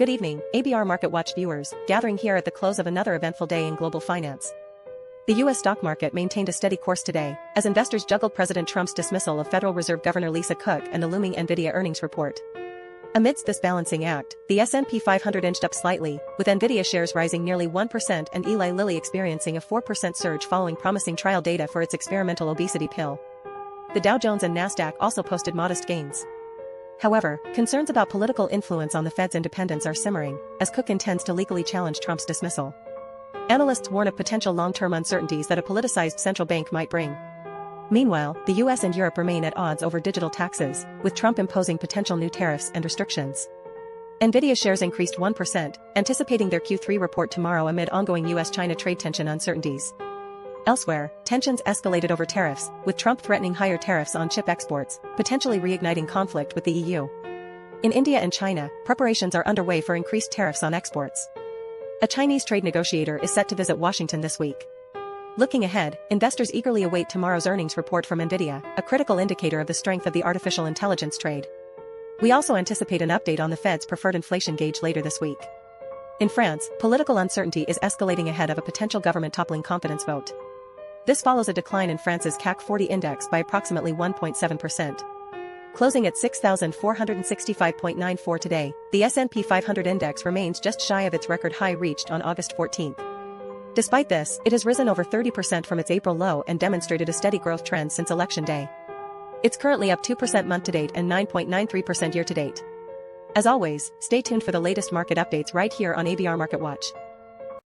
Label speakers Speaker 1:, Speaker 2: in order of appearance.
Speaker 1: Good evening, ABR-MarketWatch viewers, gathering here at the close of another eventful day in global finance. The U.S. stock market maintained a steady course today, as investors juggled President Trump's dismissal of Federal Reserve Governor Lisa Cook and the looming Nvidia earnings report. Amidst this balancing act, the S&P 500 inched up slightly, with Nvidia shares rising nearly 1% and Eli Lilly experiencing a 4% surge following promising trial data for its experimental obesity pill. The Dow Jones and Nasdaq also posted modest gains. However, concerns about political influence on the Fed's independence are simmering, as Cook intends to legally challenge Trump's dismissal. Analysts warn of potential long-term uncertainties that a politicized central bank might bring. Meanwhile, the US and Europe remain at odds over digital taxes, with Trump imposing potential new tariffs and restrictions. Nvidia shares increased 1%, anticipating their Q3 report tomorrow amid ongoing US-China trade tension uncertainties. Elsewhere, tensions escalated over tariffs, with Trump threatening higher tariffs on chip exports, potentially reigniting conflict with the EU. In India and China, preparations are underway for increased tariffs on exports. A Chinese trade negotiator is set to visit Washington this week. Looking ahead, investors eagerly await tomorrow's earnings report from Nvidia, a critical indicator of the strength of the artificial intelligence trade. We also anticipate an update on the Fed's preferred inflation gauge later this week. In France, political uncertainty is escalating ahead of a potential government-toppling confidence vote. This follows a decline in France's CAC 40 index by approximately 1.7%. Closing at 6,465.94 today, the S&P 500 index remains just shy of its record high reached on August 14. Despite this, it has risen over 30% from its April low and demonstrated a steady growth trend since Election Day. It's currently up 2% month-to-date and 9.93% year-to-date. As always, stay tuned for the latest market updates right here on ABR MarketWatch.